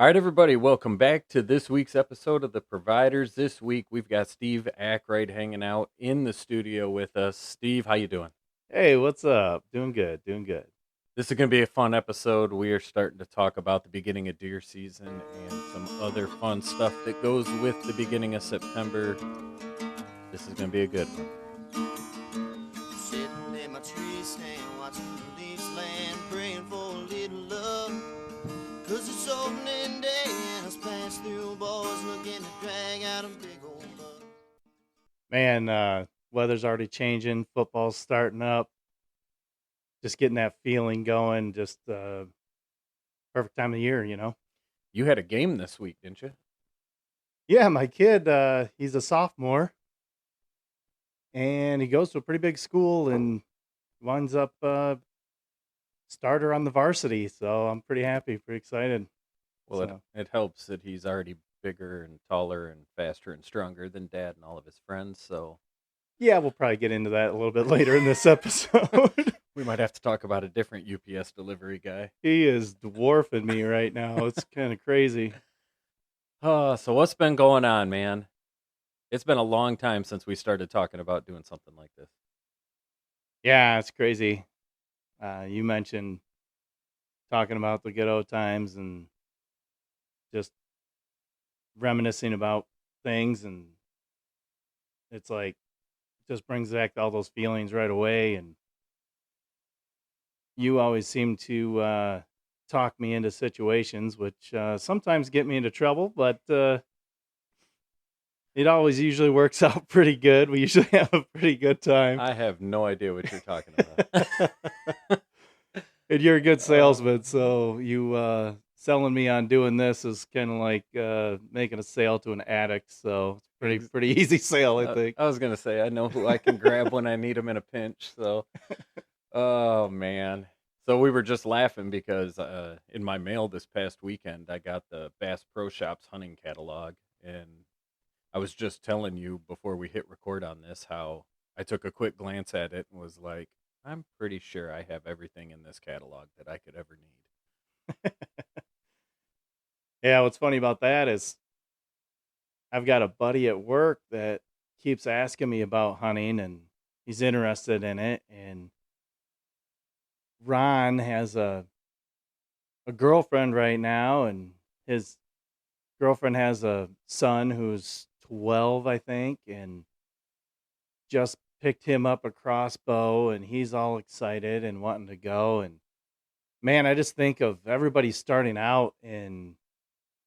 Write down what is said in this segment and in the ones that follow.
All right, everybody, welcome back to this week's episode of The Providers. This week we've got Steve Ackright hanging out in the studio with us. Steve, how you doing? Hey, what's up? Doing good, doing good. This is going to be a fun episode. We are starting to talk about the beginning of deer season and some other fun stuff that goes with the beginning of September. This is going to be a good one. Sitting in my tree stand, watching the leaves land, praying for a little love. Cause it's opening day and us pass through boys looking to drag out a big old bug. Man, weather's already changing. Football's starting up. Just getting that feeling going. Just perfect time of year. You had a game this week, didn't you? Yeah, my kid, he's a sophomore, and he goes to a pretty big school and winds up starter on the varsity. So I'm pretty happy, pretty excited. Well, it, So it helps that he's already bigger and taller and faster and stronger than Dad and all of his friends, so yeah, we'll probably get into that a little bit later in this episode. we might have to talk about a different UPS delivery guy. He is dwarfing me right now. It's kind of crazy. So what's been going on, man? It's been a long time since we started talking about doing something like this. Yeah, it's crazy. You mentioned talking about the good old times and just reminiscing about things, and it's like just brings back all those feelings right away. And you always seem to talk me into situations, which sometimes get me into trouble, but it always usually works out pretty good. We usually have a pretty good time. I have no idea what you're talking about. And you're a good Uh, salesman, so you selling me on doing this is kind of like making a sale to an addict. So it's ex- pretty easy sale, I think. I was gonna say I know who I can grab when I need him in a pinch. So, oh man. So we were just laughing because in my mail this past weekend I got the Bass Pro Shops hunting catalog, and I was just telling you before we hit record on this how I took a quick glance at it and was like, I'm pretty sure I have everything in this catalog that I could ever need. Yeah, what's funny about that is I've got a buddy at work that keeps asking me about hunting, and he's interested in it. And Ron has a girlfriend right now, and his girlfriend has a son who's 12, I think, and just picked him up a crossbow, and he's all excited and wanting to go. And man, I just think of everybody starting out and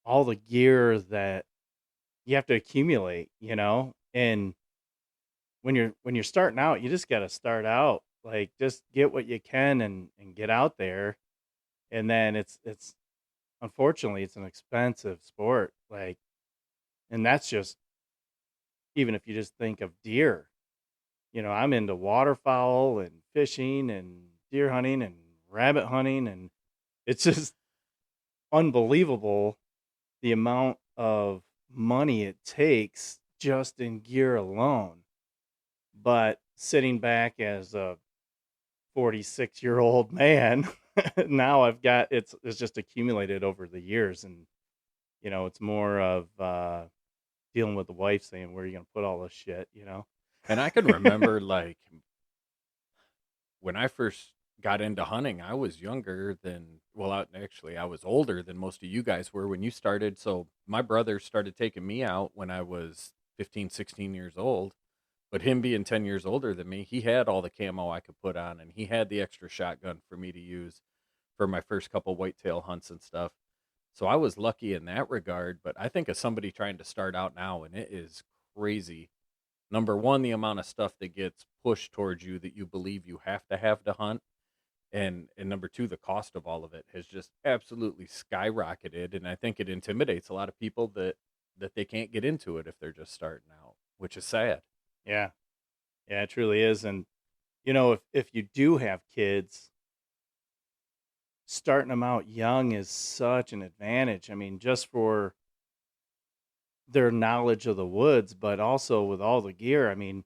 all the gear that you have to accumulate. And when you're starting out, you just got to start out, like, just get what you can and get out there. And then it's unfortunately it's an expensive sport, like, and that's just even if you just think of deer. I'm into waterfowl and fishing and deer hunting and rabbit hunting, and it's just unbelievable the amount of money it takes just in gear alone. But sitting back as a 46-year-old man, now I've got it's just accumulated over the years, and it's more of dealing with the wife saying, "Where are you going to put all this shit?" And I can remember, like, when I first got into hunting, I was younger than, well, actually, I was older than most of you guys were when you started. So my brother started taking me out when I was 15, 16 years old. But him being 10 years older than me, he had all the camo I could put on, and he had the extra shotgun for me to use for my first couple whitetail hunts and stuff. So I was lucky in that regard. But I think of somebody trying to start out now, and it is crazy. Number one, the amount of stuff that gets pushed towards you that you believe you have to hunt. And number two, the cost of all of it has just absolutely skyrocketed. And I think it intimidates a lot of people that they can't get into it if they're just starting out, which is sad. Yeah, yeah, it truly is. And if you do have kids, starting them out young is such an advantage. I mean, just for their knowledge of the woods, but also with all the gear. I mean,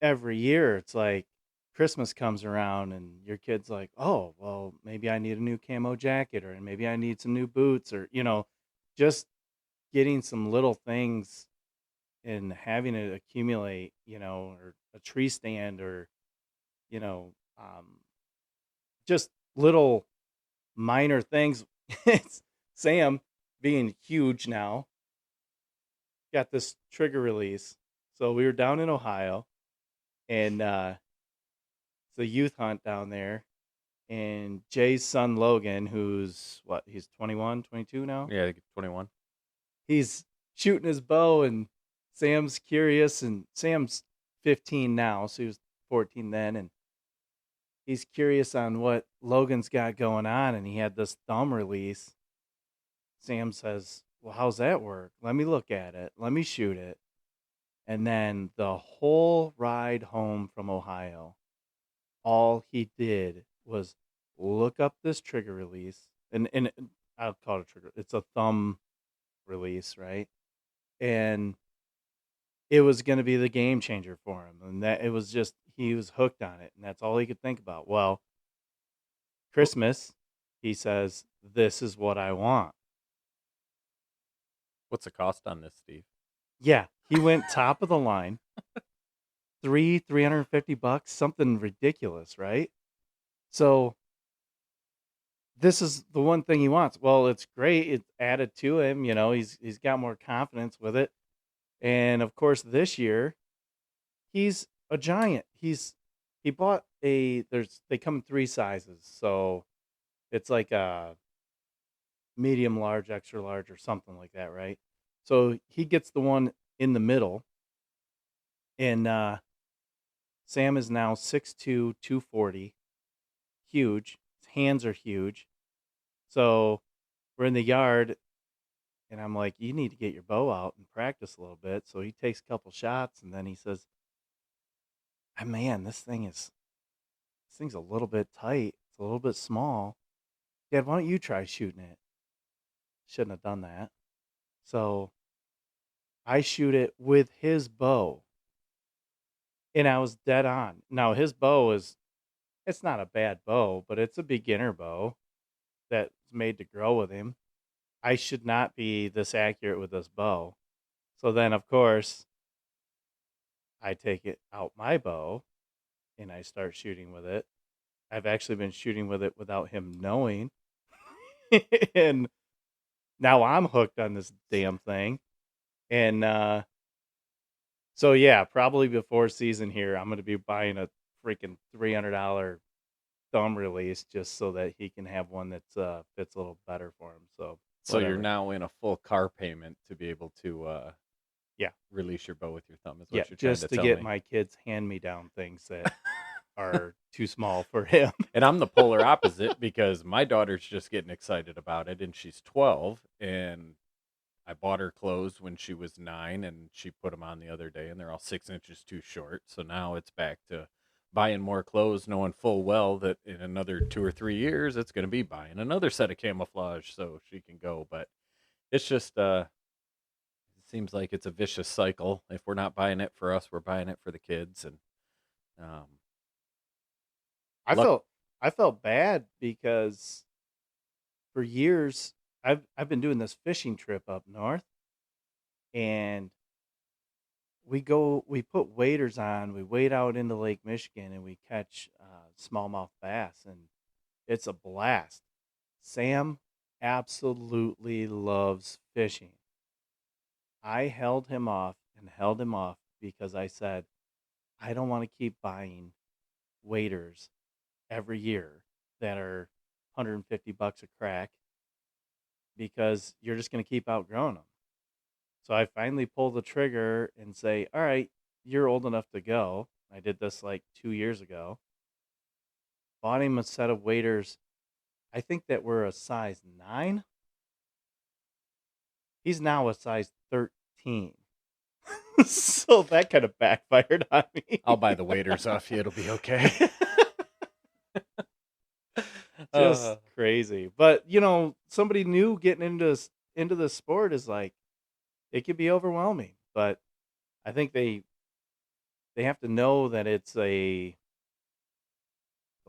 every year it's like Christmas comes around and your kid's like, oh, well, maybe I need a new camo jacket or maybe I need some new boots or, just getting some little things and having it accumulate, or a tree stand or, you know, um, just little minor things. It's Sam being huge now got this trigger release. So we were down in Ohio and it's a youth hunt down there. And Jay's son Logan, who's he's 21, 22 now. Yeah, 21. He's shooting his bow and Sam's curious and Sam's 15 now, so he was 14 then, and he's curious on what Logan's got going on, and he had this thumb release. Sam says, well, how's that work? Let me look at it. Let me shoot it. And then the whole ride home from Ohio, all he did was look up this trigger release. And I'll call it a trigger. It's a thumb release, right? And it was going to be the game changer for him. And that it was just, he was hooked on it. And that's all he could think about. Well, Christmas, he says, this is what I want. What's the cost on this, Steve? Yeah, he went top of the line. $350, something ridiculous, right? So this is the one thing he wants. Well, it's great. It's added to him, he's got more confidence with it. And of course this year, he's a giant. He bought they come in 3 sizes. So it's like a medium large, extra large, or something like that, right? So he gets the one in the middle. And Sam is now 6'2", 240. Huge. His hands are huge. So we're in the yard, and I'm like, you need to get your bow out and practice a little bit. So he takes a couple shots, and then he says, man, this thing's a little bit tight. It's a little bit small. Dad, why don't you try shooting it? Shouldn't have done that. So I shoot it with his bow. And I was dead on. Now, his bow it's not a bad bow, but it's a beginner bow that's made to grow with him. I should not be this accurate with this bow. So then, of course, I take it out my bow and I start shooting with it. I've actually been shooting with it without him knowing. And now I'm hooked on this damn thing. And so, yeah, probably before season here, I'm going to be buying a freaking $300 thumb release just so that he can have one that fits a little better for him. So you're whatever. now in a full car payment to be able to Yeah. release your bow with your thumb is what Yeah, you're trying just to to tell get me. my kids hand-me-down things that are too small for him. And I'm the polar opposite because my daughter's just getting excited about it, and she's 12, and I bought her clothes when she was 9, and she put them on the other day, and they're all 6 inches too short. So now it's back to buying more clothes, knowing full well that in another 2 or 3 years, it's going to be buying another set of camouflage so she can go. But it's just, it seems like it's a vicious cycle. If we're not buying it for us, we're buying it for the kids. And I felt bad because for years I've been doing this fishing trip up north, and we put waders on, we wade out into Lake Michigan, and we catch smallmouth bass, and it's a blast. Sam absolutely loves fishing. I held him off because I said, I don't want to keep buying waders every year that are $150 a crack because you're just going to keep outgrowing them. So I finally pull the trigger and say, all right, you're old enough to go. I did this like 2 years ago. Bought him a set of waders. I think that were a size 9. He's now a size 13. So that kind of backfired on me. I'll buy the waders off you. It'll be okay. Just crazy. But, somebody new getting into the sport is like, it could be overwhelming. But I think they have to know that it's a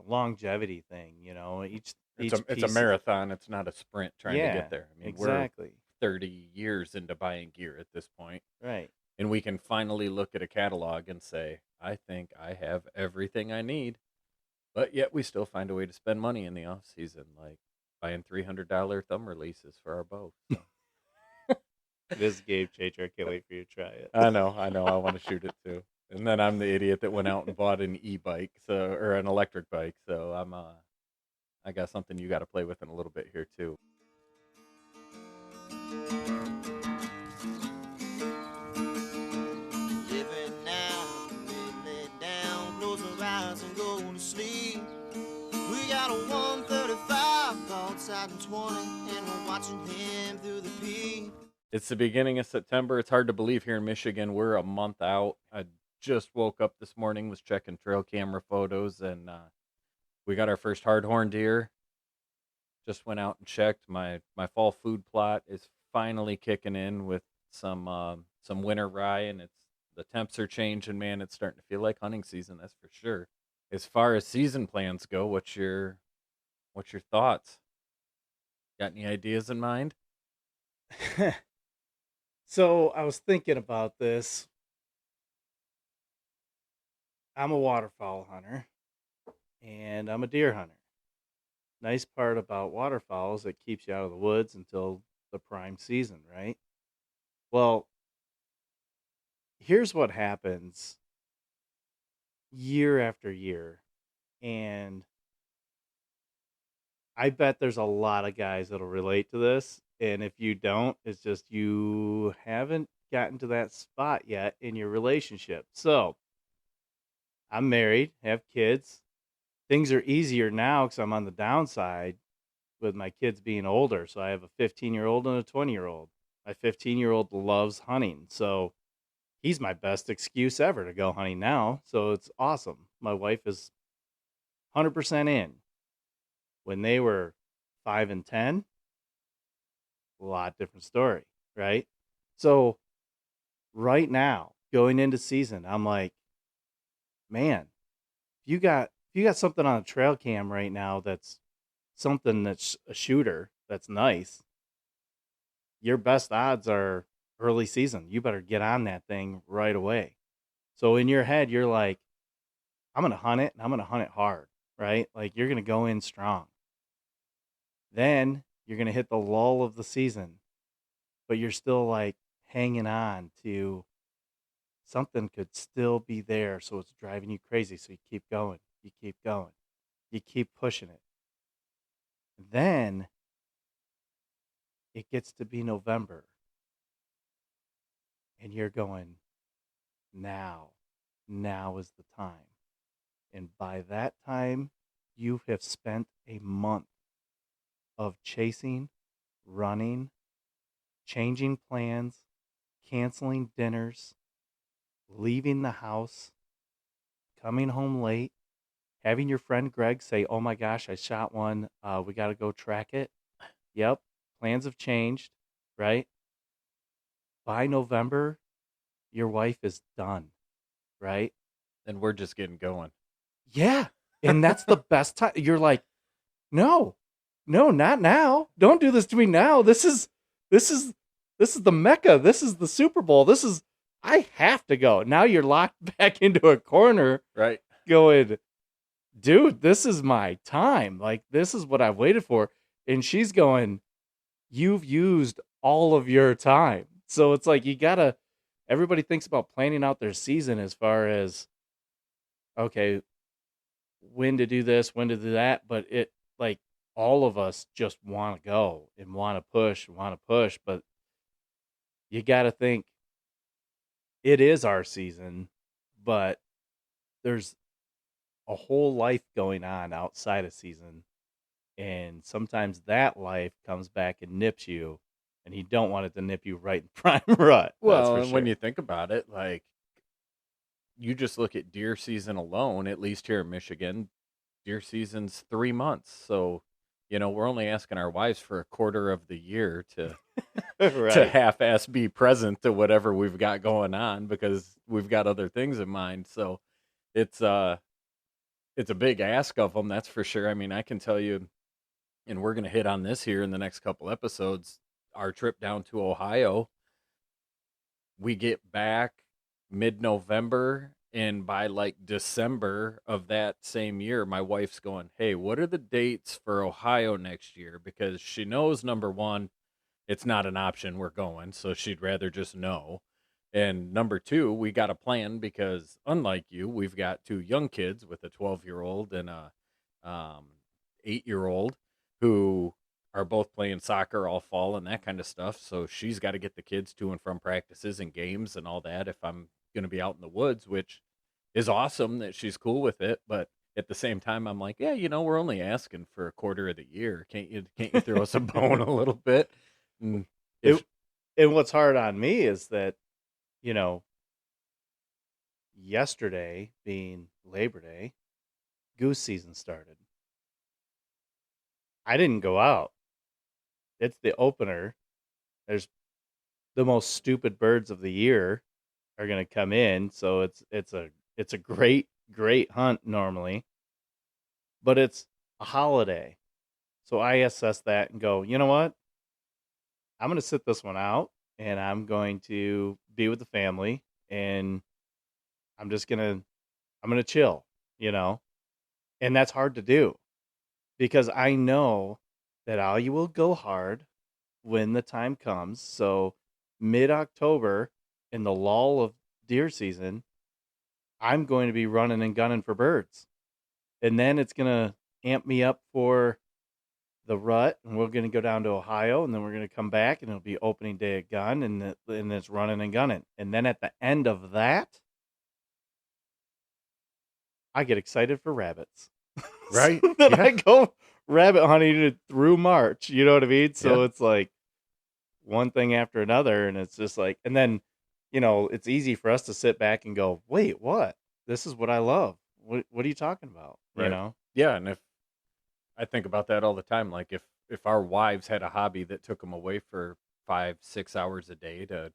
longevity thing. Each It's a piece. marathon. It's not a sprint trying to get Yeah, there. I mean, we're exactly. 30 years into buying gear at this point, Right. and we can finally look at a catalog and say, I think I have everything I need. But yet we still find a way to spend money in the off season, like buying $300 thumb releases for our bow. So. It is a game changer. I can't wait for you to try it. I know. I want to shoot it too. And then I'm the idiot that went out and bought an e-bike, or an electric bike. So I got something you got to play with in a little bit here too. Living now, we lay down, close our eyes and go to sleep. We got a 135 outside in 20, and we're watching him through the peep. It's the beginning of September. It's hard to believe here in Michigan we're a month out. I just woke up this morning, was checking trail camera photos, and we got our first hardhorn deer. Just went out and checked. My fall food plot is finally kicking in with some winter rye, and the temps are changing. Man, it's starting to feel like hunting season. That's for sure. As far as season plans go, what's your thoughts? Got any ideas in mind? So I was thinking about this. I'm a waterfowl hunter and I'm a deer hunter. Nice part about waterfowl is it keeps you out of the woods until the prime season, right? Well, here's what happens year after year. And I bet there's a lot of guys that'll relate to this. And if you don't, it's just you haven't gotten to that spot yet in your relationship. So I'm married, have kids. Things are easier now because I'm on the downside with my kids being older. So I have a 15-year-old and a 20-year-old. My 15-year-old loves hunting. So he's my best excuse ever to go hunting now. So it's awesome. My wife is 100% in. When they were 5 and 10, a lot different story, right? So right now, going into season, I'm like, man, if you got something on a trail cam right now that's something that's a shooter that's nice, your best odds are early season. You better get on that thing right away. So in your head, you're like, I'm going to hunt it and I'm going to hunt it hard, right? Like you're going to go in strong. Then you're going to hit the lull of the season, but you're still like hanging on to something could still be there. So it's driving you crazy. So you keep going, you keep pushing it. Then it gets to be November and you're going, now is the time. And by that time, you have spent a month of chasing, running, changing plans, canceling dinners, leaving the house, coming home late, having your friend Greg say, oh my gosh, I shot one. We got to go track it. Yep. Plans have changed, right? By November, your wife is done, right? And we're just getting going. Yeah. And that's the best time. You're like, no, not now. Don't do this to me now. This is the Mecca. This is the Super Bowl. I have to go. Now you're locked back into a corner. Right. Going, dude, this is my time. Like, this is what I've waited for. And she's going, you've used all of your time. So it's like, everybody thinks about planning out their season as far as, okay, when to do this, when to do that. But it, like, all of us just want to go and want to push. But you got to think it is our season, but there's a whole life going on outside of season. And sometimes that life comes back and nips you, and you don't want it to nip you right in prime rut. Well, and when you think about it, like, you just look at deer season alone, at least here in Michigan, deer season's 3 months. So, we're only asking our wives for a quarter of the year to right. to half-ass be present to whatever we've got going on because we've got other things in mind. So it's it's a big ask of them, that's for sure. I mean, I can tell you, and we're going to hit on this here in the next couple episodes, our trip down to Ohio, we get back mid-November, and by like December of that same year, my wife's going, "Hey, what are the dates for Ohio next year?" Because she knows, number one, it's not an option we're going, so she'd rather just know. And number two, we got a plan because unlike you, we've got two young kids with a 12-year-old and a um, 8-year-old who are both playing soccer all fall and that kind of stuff. So she's got to get the kids to and from practices and games and all that if I'm going to be out in the woods, which is awesome that she's cool with it. But at the same time, I'm like, yeah, we're only asking for a quarter of the year. Can't you throw us a bone a little bit? And if It, and what's hard on me is that, you know, yesterday being Labor Day, goose season started. I didn't go out. It's the opener. There's the most stupid birds of the year are going to come in, so it's a great hunt normally, but it's a holiday. So I assess that and go, you know what? I'm going to sit this one out, and I'm going to be with the family, and I'm just going to I'm going to chill, you know? And that's hard to do because I know that I will go hard when the time comes. So mid-October, in the lull of deer season, I'm going to be running and gunning for birds. And then it's going to amp me up for the rut, and we're going to go down to Ohio, and then we're going to come back, and it'll be opening day at gun, and it's running and gunning. And then at the end of that, I get excited for rabbits. right, So then yeah, I go rabbit hunting through March. You know what I mean? So yeah, it's like one thing after another, and it's just like, and then, it's easy for us to sit back and go, wait, what? This is what I love. What are you talking about? right, yeah. And if I think about that all the time, like if our wives had a hobby that took them away for 5-6 hours a day to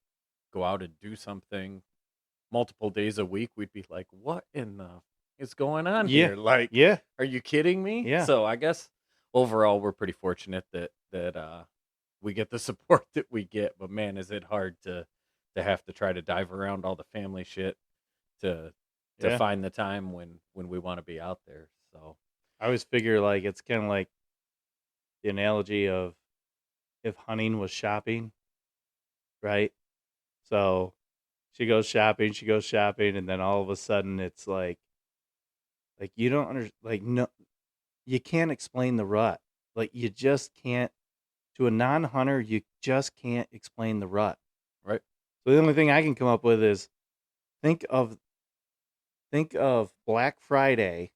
go out and do something multiple days a week, we'd be like, what in the is going on Yeah, here? Like, yeah, are you kidding me? yeah. So I guess overall we're pretty fortunate that we get the support that we get. But man, is it hard to have to try to dive around all the family shit to Yeah. find the time when we want to be out there. So I always figure like it's kind of like the analogy of if hunting was shopping, right? So she goes shopping, and then all of a sudden it's like you don't like no, you can't explain the rut. Like you just can't, to a non-hunter, you just can't explain the rut. right, So the only thing I can come up with is think of Black Friday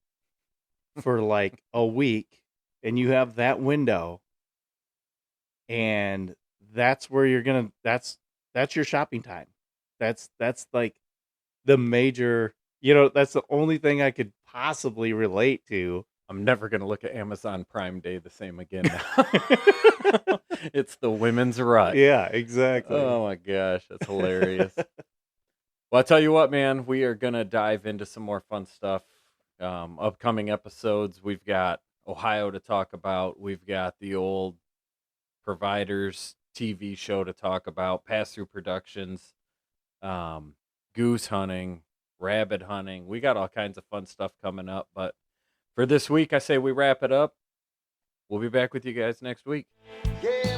for like a week, and you have that window, and that's where you're gonna that's your shopping time. That's like the major, that's the only thing I could possibly relate to. I'm never gonna look at Amazon Prime Day the same again now. It's the women's rut. Yeah, exactly. Oh my gosh, that's hilarious. Well, I'll tell you what, man, we are going to dive into some more fun stuff. Upcoming episodes, we've got Ohio to talk about. We've got the old Providers TV show to talk about, Pass Through Productions, goose hunting, rabbit hunting. We got all kinds of fun stuff coming up. But for this week, I say we wrap it up. We'll be back with you guys next week. Yeah,